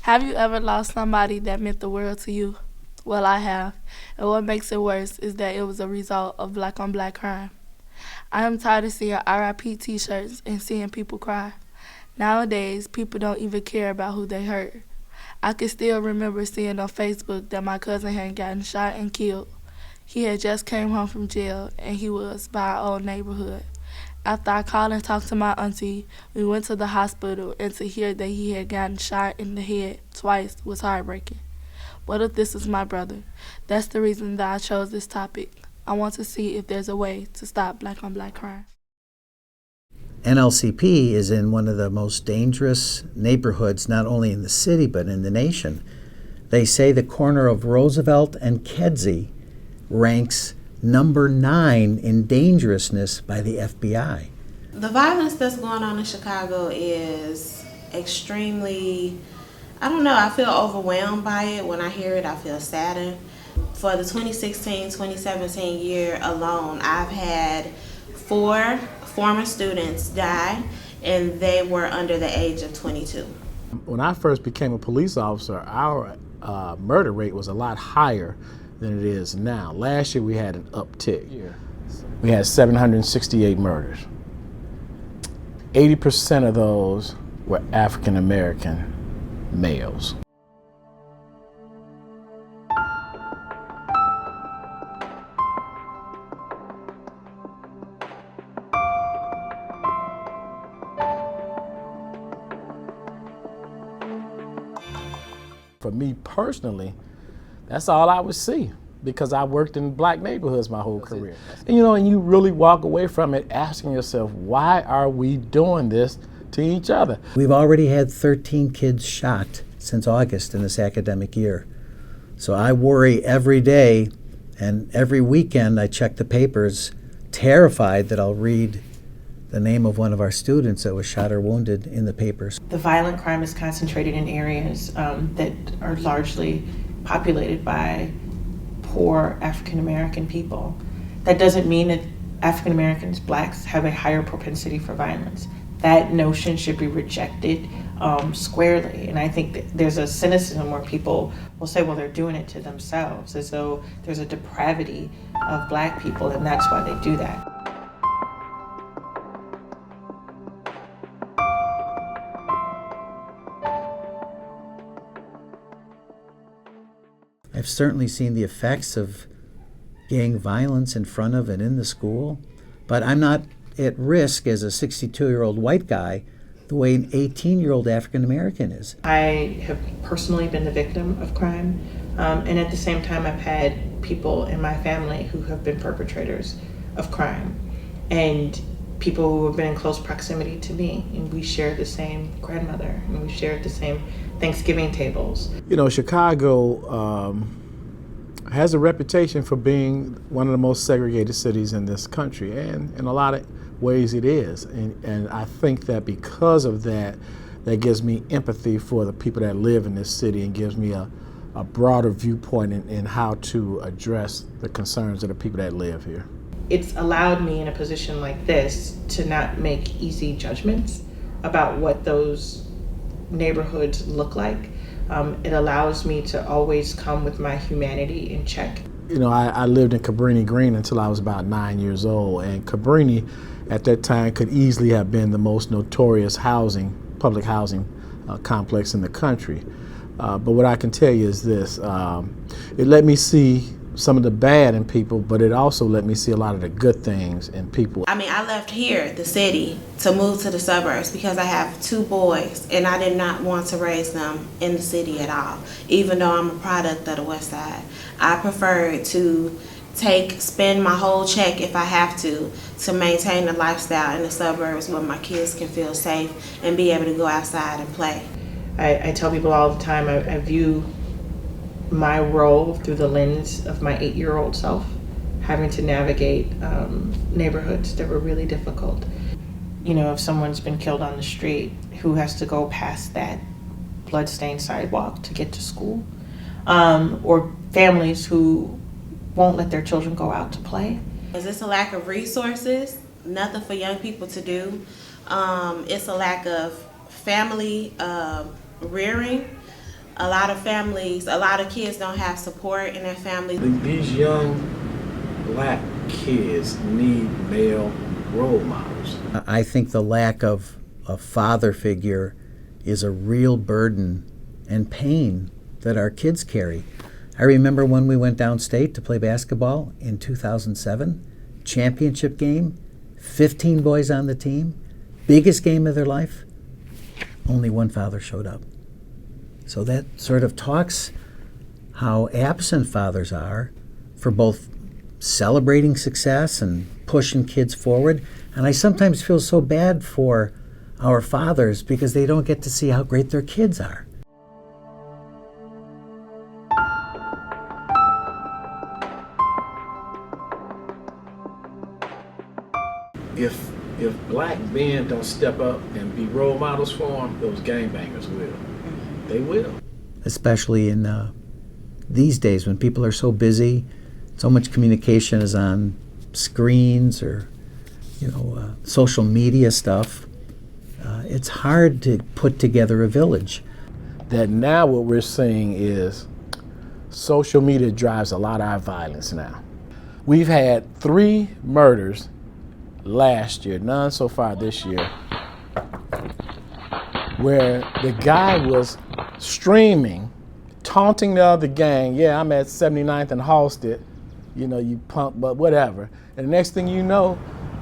Have you ever lost somebody that meant the world to you? Well, I have. And what makes it worse is that it was a result of black on black crime. I am tired of seeing RIP t shirts and seeing people cry. Nowadays, people don't even care about who they hurt. I can still remember seeing on Facebook that my cousin had gotten shot and killed. He had just came home from jail and he was by our old neighborhood. After I called and talked to my auntie, we went to the hospital, and to hear that he had gotten shot in the head twice was heartbreaking. What if this was my brother? That's the reason that I chose this topic. I want to see if there's a way to stop black on black crime. NLCP is in one of the most dangerous neighborhoods, not only in the city but in the nation. They say the corner of Roosevelt and Kedzie ranks number 9 in dangerousness by the FBI. The violence that's going on in Chicago is extremely, I don't know, I feel overwhelmed by it. When I hear it, I feel saddened. For the 2016-2017 year alone, I've had 4 former students die, and they were under the age of 22. When I first became a police officer, our murder rate was a lot higher than it is now. Last year we had an uptick. We had 768 murders. 80% of those were African American males. For me personally, that's all I would see, because I worked in black neighborhoods my whole career. And and you really walk away from it asking yourself, why are we doing this to each other? We've already had 13 kids shot since August in this academic year. So I worry every day, and every weekend I check the papers, terrified that I'll read the name of one of our students that was shot or wounded in the papers. The violent crime is concentrated in areas that are largely populated by poor African American people. That doesn't mean that African Americans, blacks, have a higher propensity for violence. That notion should be rejected squarely. And I think that there's a cynicism where people will say, well, they're doing it to themselves, as though there's a depravity of black people, and that's why they do that. I've certainly seen the effects of gang violence in front of and in the school, but I'm not at risk as a 62-year-old white guy the way an 18-year-old African American is. I have personally been the victim of crime, and at the same time I've had people in my family who have been perpetrators of crime, and people who have been in close proximity to me, and we share the same grandmother, and we share the same Thanksgiving tables. Chicago has a reputation for being one of the most segregated cities in this country, and in a lot of ways it is. And I think that because of that, that gives me empathy for the people that live in this city, and gives me a broader viewpoint in how to address the concerns of the people that live here. It's allowed me in a position like this to not make easy judgments about what those neighborhoods look like. It allows me to always come with my humanity in check. I lived in Cabrini Green until I was about 9 years old, and Cabrini at that time could easily have been the most notorious public housing complex in the country. But what I can tell you is this, it let me see some of the bad in people, but it also let me see a lot of the good things in people. I left here, the city, to move to the suburbs because I have 2 boys, and I did not want to raise them in the city at all, even though I'm a product of the West Side. I preferred to spend my whole check, if I have to maintain a lifestyle in the suburbs where my kids can feel safe and be able to go outside and play. I tell people all the time, I view my role through the lens of my 8-year-old self, having to navigate neighborhoods that were really difficult. If someone's been killed on the street, who has to go past that bloodstained sidewalk to get to school? Or families who won't let their children go out to play. Is this a lack of resources? Nothing for young people to do. It's a lack of family rearing. A lot of families, a lot of kids don't have support in their family. These young black kids need male role models. I think the lack of a father figure is a real burden and pain that our kids carry. I remember when we went downstate to play basketball in 2007, championship game, 15 boys on the team, biggest game of their life, only one father showed up. So that sort of talks how absent fathers are for both celebrating success and pushing kids forward. And I sometimes feel so bad for our fathers because they don't get to see how great their kids are. If black men don't step up and be role models for them, those gangbangers will. They will. Especially in these days when people are so busy, so much communication is on screens or social media stuff. It's hard to put together a village. That now what we're seeing is social media drives a lot of our violence now. We've had 3 murders last year, none so far this year, where the guy was streaming, taunting the other gang, yeah, I'm at 79th and Halsted, you punk, but whatever. And the next thing you know,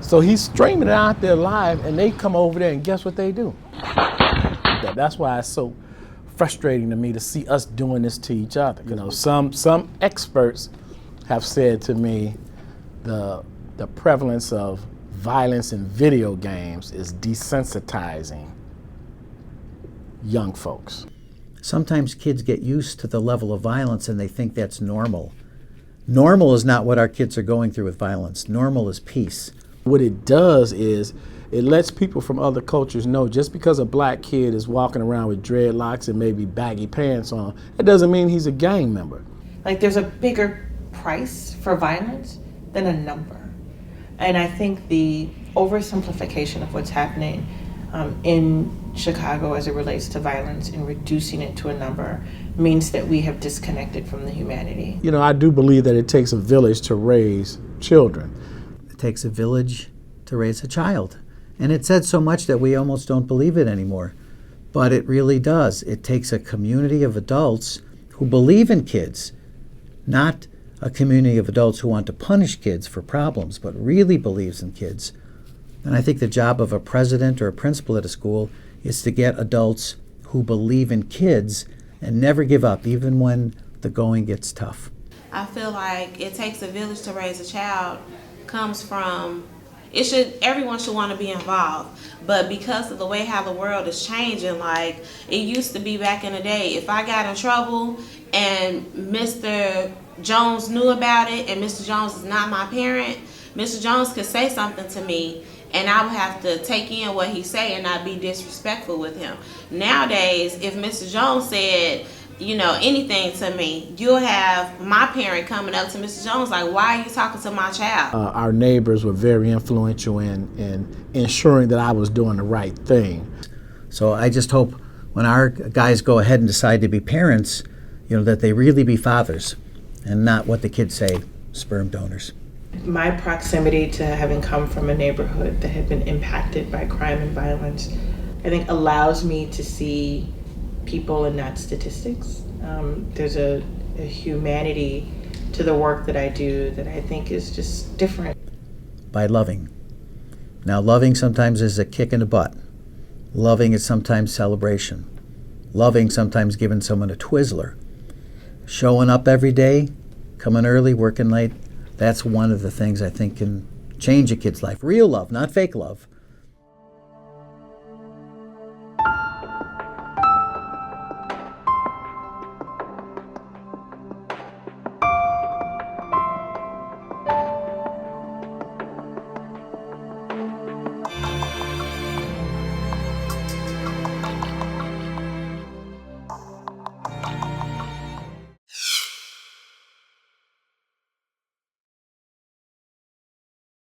so he's streaming it out there live, and they come over there, and guess what they do? That's why it's so frustrating to me to see us doing this to each other. Some experts have said to me the prevalence of violence in video games is desensitizing young folks. Sometimes kids get used to the level of violence and they think that's normal. Normal is not what our kids are going through with violence. Normal is peace. What it does is it lets people from other cultures know just because a black kid is walking around with dreadlocks and maybe baggy pants on, it doesn't mean he's a gang member. Like, there's a bigger price for violence than a number. And I think the oversimplification of what's happening in Chicago as it relates to violence and reducing it to a number means that we have disconnected from the humanity. I do believe that it takes a village to raise children. It takes a village to raise a child. And it's said so much that we almost don't believe it anymore. But it really does. It takes a community of adults who believe in kids, not a community of adults who want to punish kids for problems, but really believes in kids. And I think the job of a president or a principal at a school is to get adults who believe in kids and never give up, even when the going gets tough. I feel like it takes a village to raise a child comes from, everyone should want to be involved. But because of the way how the world is changing, like it used to be back in the day, if I got in trouble and Mr. Jones knew about it and Mr. Jones is not my parent, Mr. Jones could say something to me and I would have to take in what he say and not be disrespectful with him. Nowadays, if Mr. Jones said, anything to me, you'll have my parent coming up to Mr. Jones like, why are you talking to my child? Our neighbors were very influential in ensuring that I was doing the right thing. So I just hope when our guys go ahead and decide to be parents, that they really be fathers and not what the kids say, sperm donors. My proximity to having come from a neighborhood that had been impacted by crime and violence, I think allows me to see people and not statistics. There's a humanity to the work that I do that I think is just different. By loving. Now, loving sometimes is a kick in the butt. Loving is sometimes celebration. Loving sometimes giving someone a Twizzler. Showing up every day, coming early, working late, that's one of the things I think can change a kid's life. Real love, not fake love.